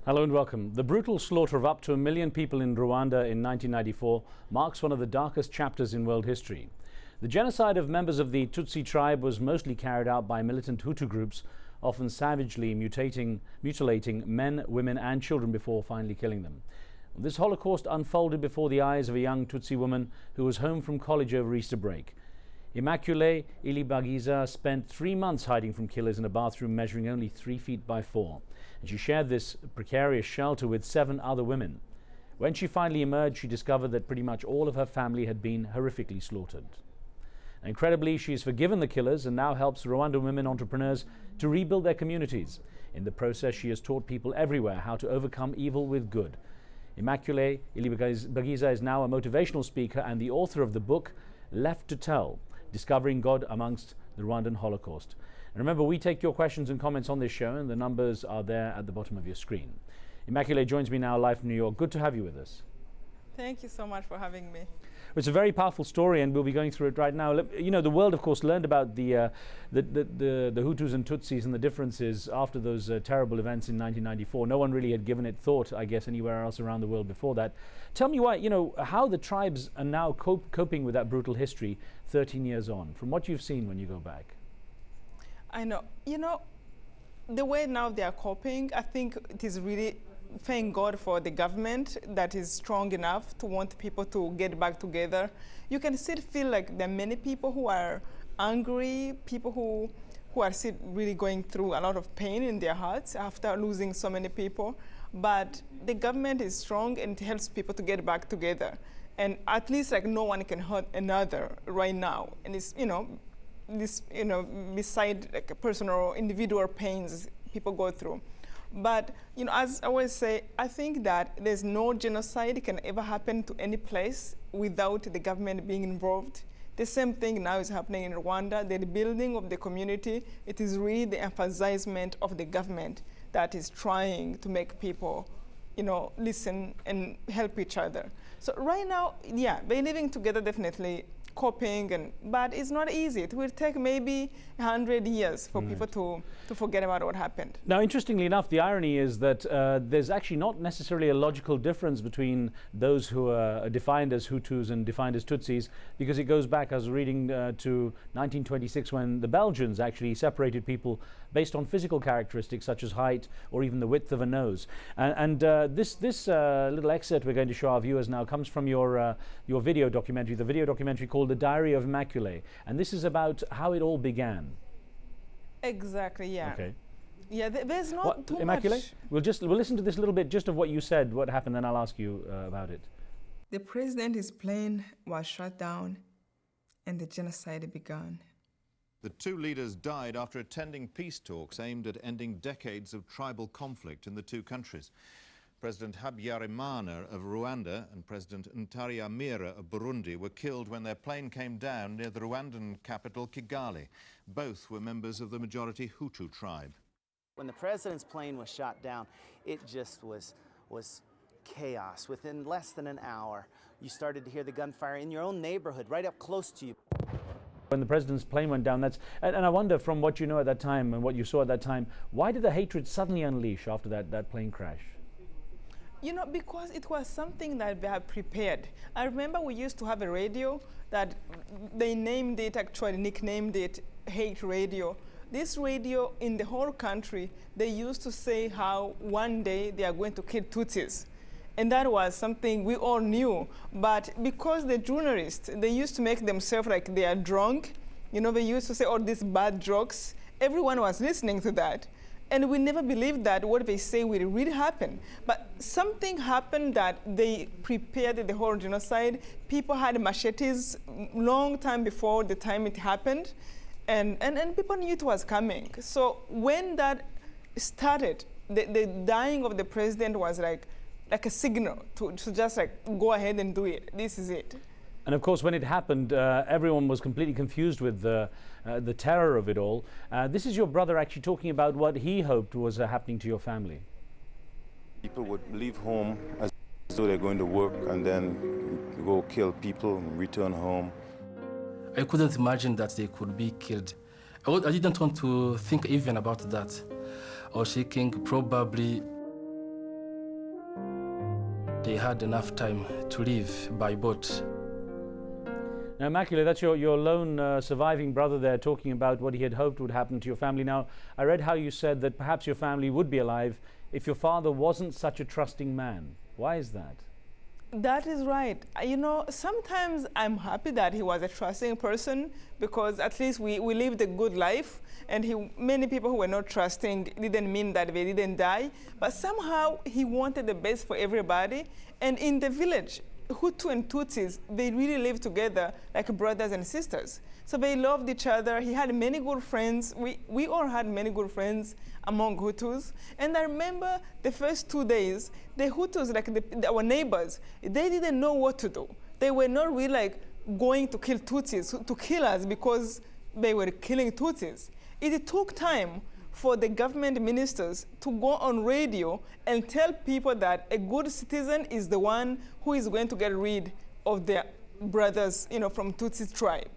Hello and welcome. The brutal slaughter of up to 1 million people in Rwanda in 1994 marks one of the darkest chapters in world history. The genocide of members of the Tutsi tribe was mostly carried out by militant Hutu groups, often savagely mutilating men, women and children before finally killing them. This Holocaust unfolded before the eyes of a young Tutsi woman who was home from college over Easter break. Ismael Ilibagiza spent 3 months hiding from killers in a bathroom measuring only 3 feet by 4. And she shared this precarious shelter with 7 other women. When she finally emerged, she discovered that pretty much all of her family had been horrifically slaughtered. And incredibly, she has forgiven the killers and now helps Rwandan women entrepreneurs to rebuild their communities. In the process, she has taught people everywhere how to overcome evil with good. Ismael Ilibagiza is now a motivational speaker and the author of the book Left to Tell: Discovering God Amongst the Rwandan Holocaust. And remember, we take your questions and comments on this show, and the numbers are there at the bottom of your screen. Ismael joins me now live from New York. Good to have you with us. Thank you so much for having me. It's a very powerful story, and we'll be going through it right now. You know, the world, of course, learned about the Hutus and Tutsis and the differences after those terrible events in 1994. No one really had given it thought, I guess, anywhere else around the world before that. Tell me why, you know, how the tribes are now coping with that brutal history 13 years on, from what you've seen when you go back. I know. You know, the way now they are coping, I think it is really, thank God for the government that is strong enough to want people to get back together. You can still feel like there are many people who are angry, people who are still really going through a lot of pain in their hearts after losing so many people. But the government is strong and it helps people to get back together. And at least like no one can hurt another right now. And it's, you know, this, you know, beside like a personal or individual pains people go through. But, you know, as I always say, I think that there's no genocide can ever happen to any place without the government being involved. The same thing now is happening in Rwanda. The rebuilding of the community, it is really the emphasizement of the government that is trying to make people, you know, listen and help each other. So right now, yeah, they're living together definitely, coping, but it's not easy. It will take maybe 100 years for people to forget about what happened. Now, interestingly enough, the irony is that there's actually not necessarily a logical difference between those who are defined as Hutus and defined as Tutsis, because it goes back, I was reading, to 1926 when the Belgians actually separated people based on physical characteristics such as height or even the width of a nose. This little excerpt we're going to show our viewers now comes from your video documentary, the video documentary called The Diary of Immaculée, and this is about how it all began. Exactly, yeah. Okay. Yeah, there's not too Immaculée? much. We'll listen to this a little bit just of what you said, what happened, then I'll ask you about it. The president's plane was shot down and the genocide began. The 2 leaders died after attending peace talks aimed at ending decades of tribal conflict in the 2 countries. President Habyarimana of Rwanda and President Ntaryamira of Burundi were killed when their plane came down near the Rwandan capital, Kigali. Both were members of the majority Hutu tribe. When the president's plane was shot down, it just was chaos. Within less than an hour, you started to hear the gunfire in your own neighborhood, right up close to you. When the president's plane went down, and I wonder, from what you know at that time and what you saw at that time, why did the hatred suddenly unleash after that plane crash? You know, because it was something that they had prepared. I remember we used to have a radio that they named it, actually nicknamed it Hate Radio. This radio in the whole country, they used to say how one day they are going to kill Tutsis. And that was something we all knew. But because the journalists, they used to make themselves like they are drunk. You know, they used to say all these bad jokes. Everyone was listening to that. And we never believed that what they say will really happen. But something happened that they prepared the whole genocide. People had machetes long time before the time it happened. And people knew it was coming. So when that started, the dying of the president was like a signal to just like go ahead and do it. This is it. And of course, when it happened, everyone was completely confused with the terror of it all. This is your brother actually talking about what he hoped was happening to your family. People would leave home as though they're going to work and then go kill people and return home. I couldn't imagine that they could be killed. I didn't want to think even about that. I was thinking probably they had enough time to leave by boat. Now, Immaculate, that's your lone surviving brother there talking about what he had hoped would happen to your family. Now, I read how you said that perhaps your family would be alive if your father wasn't such a trusting man. Why is that? That is right. You know, sometimes I'm happy that he was a trusting person because at least we lived a good life, and many people who were not trusting didn't mean that they didn't die, but somehow he wanted the best for everybody. And in the village, Hutu and Tutsis, they really lived together like brothers and sisters. So they loved each other. He had many good friends. We all had many good friends among Hutus. And I remember the first 2 days, the Hutus, like our neighbors, they didn't know what to do. They were not really like going to kill Tutsis, to kill us because they were killing Tutsis. It took time for the government ministers to go on radio and tell people that a good citizen is the one who is going to get rid of their brothers, you know, from Tutsi tribe.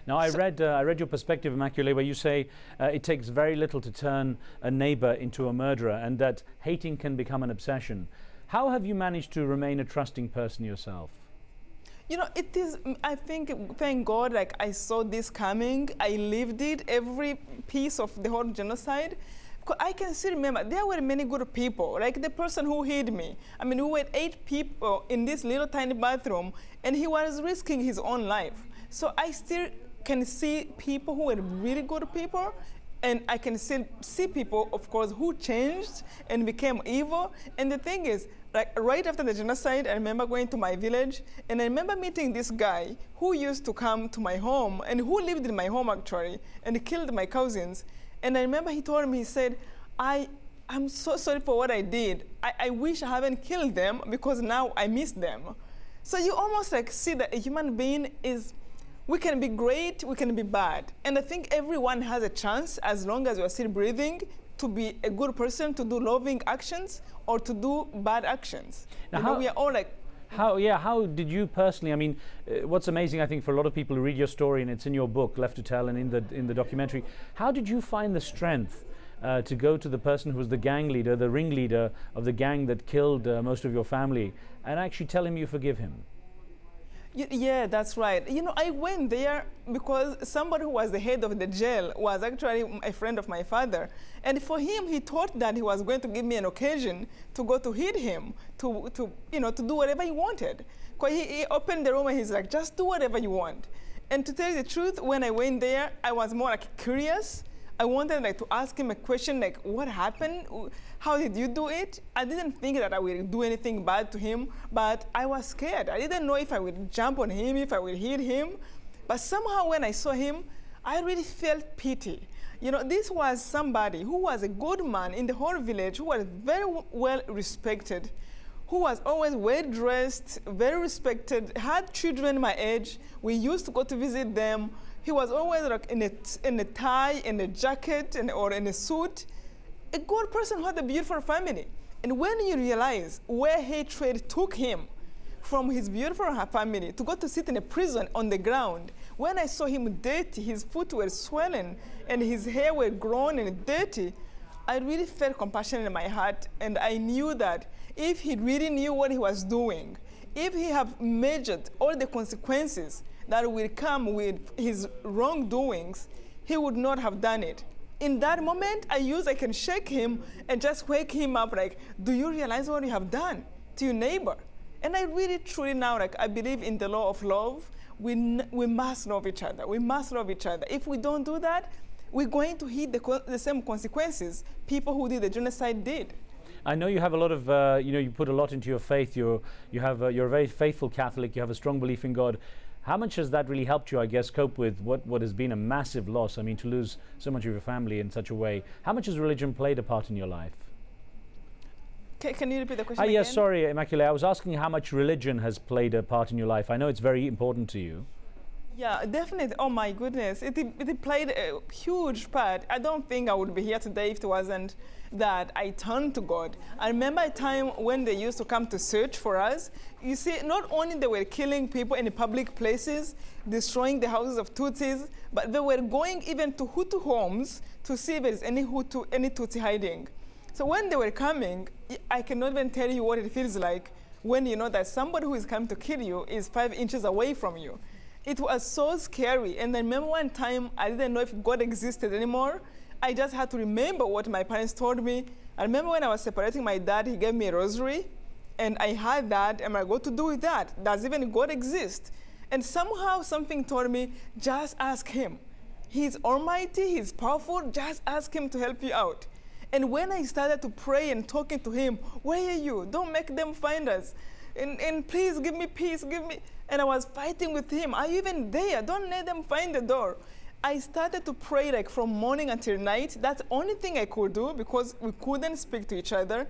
Now, I read your perspective, Immaculate, where you say it takes very little to turn a neighbor into a murderer and that hating can become an obsession. How have you managed to remain a trusting person yourself? You know, it is, I think, thank God, like I saw this coming. I lived it, every piece of the whole genocide. I can still remember, there were many good people, like the person who hid me. I mean, we were 8 people in this little tiny bathroom, and he was risking his own life. So I still can see people who were really good people, and I can still see people, of course, who changed and became evil. And the thing is, like right after the genocide, I remember going to my village, and I remember meeting this guy who used to come to my home, and who lived in my home actually, and killed my cousins. And I remember he told me, he said, I'm so sorry for what I did. I wish I haven't killed them because now I miss them. So you almost like see that a human being is, we can be great, we can be bad. And I think everyone has a chance, as long as you're still breathing, to be a good person, to do loving actions or to do bad actions. Now, you know, we are all like, how did you personally, I mean, what's amazing, I think, for a lot of people who read your story, and it's in your book, Left to Tell, and in the documentary, how did you find the strength to go to the person who was the gang leader, the ringleader of the gang that killed most of your family, and actually tell him you forgive him? Yeah, that's right. You know, I went there because somebody who was the head of the jail was actually a friend of my father. And for him, he thought that he was going to give me an occasion to go to hit him, to do whatever he wanted. Because he opened the room and he's like, just do whatever you want. And to tell you the truth, when I went there, I was more like curious. I wanted like to ask him a question like, what happened? How did you do it? I didn't think that I would do anything bad to him, but I was scared. I didn't know if I would jump on him, if I would hit him. But somehow when I saw him, I really felt pity. You know, this was somebody who was a good man in the whole village, who was very well respected, who was always well dressed, very respected, had children my age. We used to go to visit them. He was always like in a tie, in a jacket, or in a suit. A good person who had a beautiful family. And when you realize where hatred took him from his beautiful family to go to sit in a prison on the ground, when I saw him dirty, his foot were swollen, and his hair were grown and dirty, I really felt compassion in my heart, and I knew that if he really knew what he was doing, if he had measured all the consequences that will come with his wrongdoings, he would not have done it. In that moment, I can shake him and just wake him up like, do you realize what you have done to your neighbor? And I really truly now, like, I believe in the law of love. We must love each other. We must love each other. If we don't do that, we're going to hit the same consequences people who did the genocide did. I know you have a lot of, you put a lot into your faith. You're a very faithful Catholic. You have a strong belief in God. How much has that really helped you, I guess, cope with what has been a massive loss? I mean, to lose so much of your family in such a way. How much has religion played a part in your life? Can you repeat the question again? Yes, sorry, Immaculate. I was asking how much religion has played a part in your life. I know it's very important to you. Yeah, definitely. Oh my goodness, it played a huge part. I don't think I would be here today if it wasn't that I turned to God. I remember a time when they used to come to search for us. You see, not only they were killing people in the public places, destroying the houses of Tutsis, but they were going even to Hutu homes to see if there's any Tutsi hiding. So when they were coming, I cannot even tell you what it feels like when you know that somebody who is coming to kill you is 5 inches away from you. It was so scary. And I remember one time I didn't know if God existed anymore. I just had to remember what my parents told me. I remember when I was separating my dad, he gave me a rosary. And I had that, and I got to do with that. Does even God exist? And somehow something told me, just ask him. He's almighty, he's powerful, just ask him to help you out. And when I started to pray and talking to him, where are you? Don't make them find us. And please give me peace, give me. And I was fighting with him. Are you even there? Don't let them find the door. I started to pray like from morning until night. That's the only thing I could do because we couldn't speak to each other.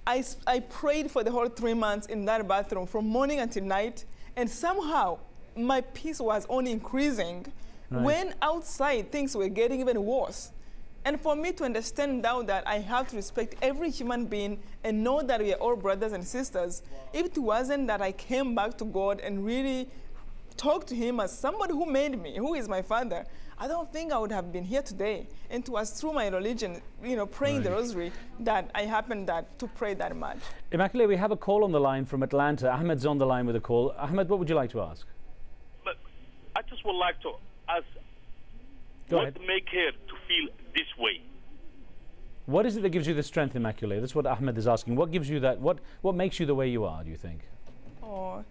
I prayed for the whole 3 months in that bathroom from morning until night. And somehow my peace was only increasing when outside things were getting even worse. And for me to understand now that I have to respect every human being and know that we are all brothers and sisters, if it wasn't that I came back to God and really talked to him as somebody who made me, who is my father, I don't think I would have been here today. And it was through my religion, praying the rosary, that I happened to pray that much. Immaculate, we have a call on the line from Atlanta. Ahmed's on the line with a call. Ahmed, what would you like to ask? But I just would like to ask, what make her to feel this way? What is it that gives you the strength, Immaculate? That's what Ahmed is asking. What gives you that? What makes you the way you are, do you think? Oh,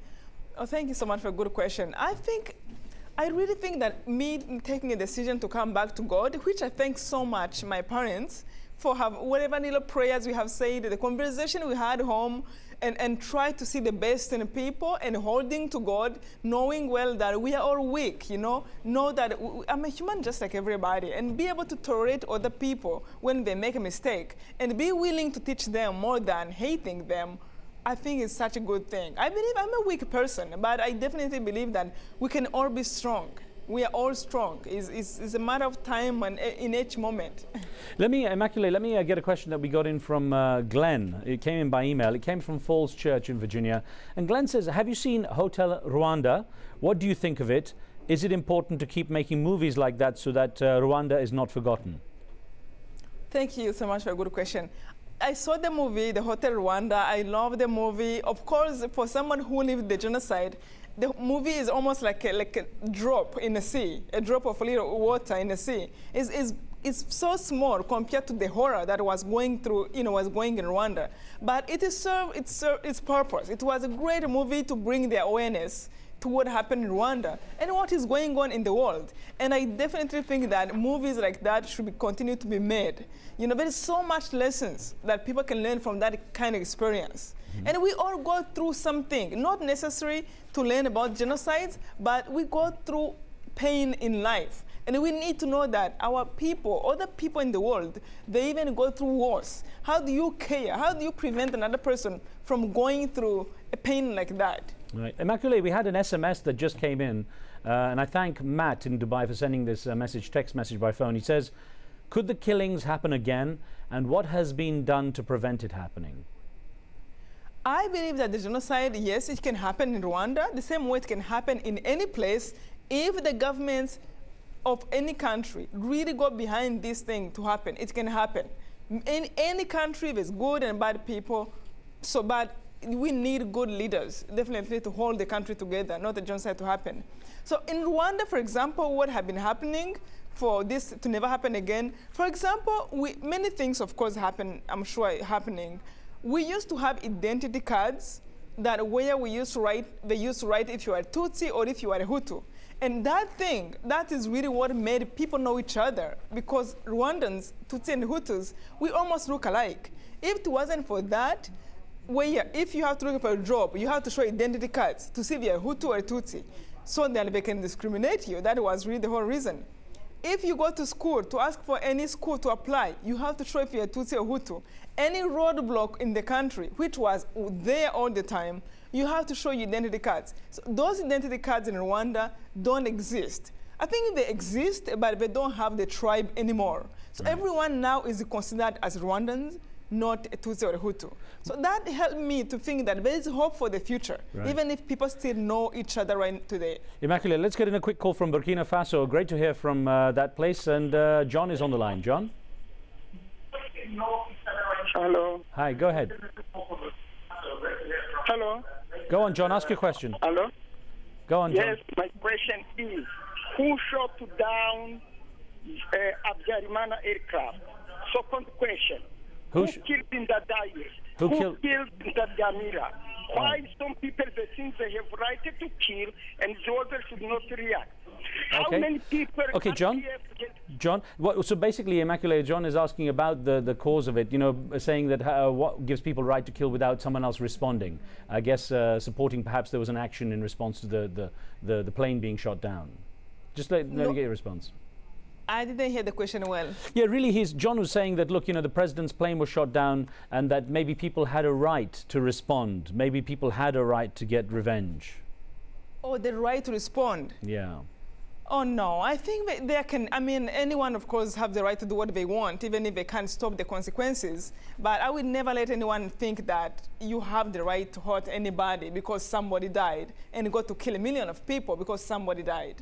thank you so much for a good question. I really think that me taking a decision to come back to God, which I thank so much my parents for whatever little prayers we have said, the conversation we had home, and try to see the best in people and holding to God, knowing well that we are all weak, know that I'm a human just like everybody, and be able to tolerate other people when they make a mistake, and be willing to teach them more than hating them. I think it's such a good thing. I believe I'm a weak person, but I definitely believe that we can all be strong. We are all strong. It's a matter of time and in each moment. Immaculate, let me get a question that we got in from Glenn. It came in by email. It came from Falls Church in Virginia. And Glenn says, have you seen Hotel Rwanda? What do you think of it? Is it important to keep making movies like that so that Rwanda is not forgotten? Thank you so much for a good question. I saw the movie, the Hotel Rwanda. I love the movie. Of course, for someone who lived the genocide, the movie is almost like a drop in the sea, a drop of little water in the sea. It's so small compared to the horror that was going through, was going in Rwanda. But it served its purpose. It was a great movie to bring the awareness to what happened in Rwanda and what is going on in the world. And I definitely think that movies like that should continue to be made. There is so much lessons that people can learn from that kind of experience. And we all go through something, not necessary to learn about genocides, but we go through pain in life. And we need to know that our people, other people in the world, they even go through wars. How do you care? How do you prevent another person from going through a pain like that? Right. Immaculate, we had an SMS that just came in, and I thank Matt in Dubai for sending this text message by phone. He says, could the killings happen again, and what has been done to prevent it happening? I believe that the genocide, yes, it can happen in Rwanda, the same way it can happen in any place if the governments of any country really go behind this thing to happen. It can happen. In any country, there's good and bad people, but we need good leaders, definitely, to hold the country together, not the genocide to happen. So in Rwanda, for example, what have been happening for this to never happen again, for example, many things, of course, happen, I'm sure, happening. We used to have identity cards that where they used to write if you are Tutsi or if you are a Hutu. And that is really what made people know each other, because Rwandans, Tutsi and Hutus, we almost look alike. If it wasn't for that, if you have to look for a job, you have to show identity cards to see if you're a Hutu or a Tutsi, so that they can discriminate you. That was really the whole reason. If you go to school, to ask for any school to apply, you have to show if you're a Tutsi or Hutu. Any roadblock in the country, which was there all the time, you have to show your identity cards. So those identity cards in Rwanda don't exist. I think they exist, but they don't have the tribe anymore. So everyone now is considered as Rwandans, not a Tutsi or a Hutu. So that helped me to think that there is hope for the future, even if people still know each other right today. Immaculate, let's get in a quick call from Burkina Faso. Great to hear from that place. And John is on the line. John? Hello. Hi, go ahead. Hello? Go on, John, ask your question. Hello? Go on, John. Yes, my question is, who shot down Habyarimana aircraft? Second question, who killed in the Daesh? Who killed in the Jazeera? Why some people, they think they have right to kill and the others should not react? How many people... Okay, John. John, so basically, Immaculate, John is asking about the cause of it, you know, saying that what gives people right to kill without someone else responding. I guess supporting perhaps there was an action in response to the plane being shot down. Just let me get your response. I didn't hear the question well. Yeah, really, John was saying that, look, you know, the president's plane was shot down and that maybe people had a right to respond. Maybe people had a right to get revenge. Oh, the right to respond? Yeah. Oh, no. I think they can, I mean, anyone, of course, have the right to do what they want, even if they can't stop the consequences. But I would never let anyone think that you have the right to hurt anybody because somebody died and go to kill 1 million of people because somebody died.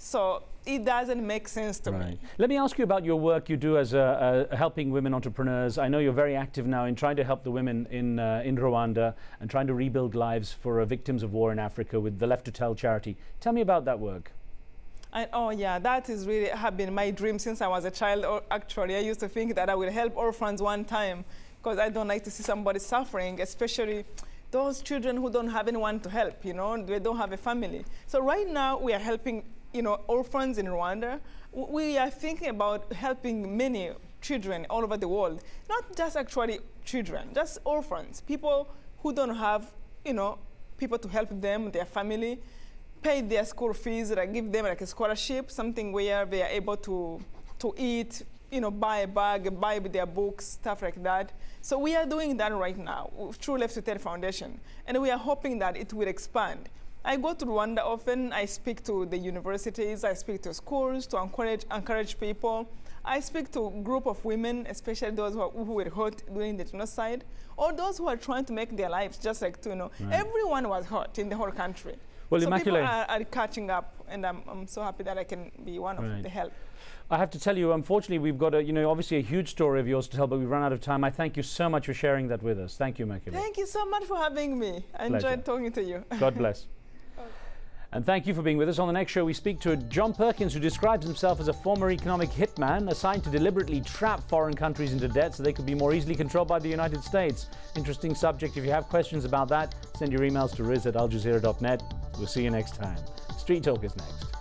So it doesn't make sense to me. Let me ask you about your work you do as helping women entrepreneurs. I know you're very active now in trying to help the women in Rwanda and trying to rebuild lives for victims of war in Africa with the Left to Tell charity. Tell me about that work. Oh yeah, that is really have been my dream since I was a child. Actually, I used to think that I will help orphans one time because I don't like to see somebody suffering, especially those children who don't have anyone to help, you know, they don't have a family. So right now we are helping, you know, orphans in Rwanda. We are thinking about helping many children all over the world, not just actually children, just orphans, people who don't have, you know, people to help them, their family, pay their school fees, like give them like a scholarship, something where they are able to eat, you know, buy a bag, buy their books, stuff like that. So we are doing that right now through Left to Tell Foundation, and we are hoping that it will expand. I go to Rwanda often. I speak to the universities. I speak to schools to encourage people. I speak to a group of women, especially those who were hurt during the genocide, or those who are trying to make their lives just like, you know, everyone was hurt in the whole country. Well, so Immaculate, people are catching up, and I'm so happy that I can be one of the help. I have to tell you, unfortunately, we've got you know, obviously a huge story of yours to tell, but we've run out of time. I thank you so much for sharing that with us. Thank you, Immaculate. Thank you so much for having me. I enjoyed talking to you. God bless. And thank you for being with us. On the next show, we speak to John Perkins, who describes himself as a former economic hitman assigned to deliberately trap foreign countries into debt so they could be more easily controlled by the United States. Interesting subject. If you have questions about that, send your emails to riz@aljazeera.net. We'll see you next time. Street Talk is next.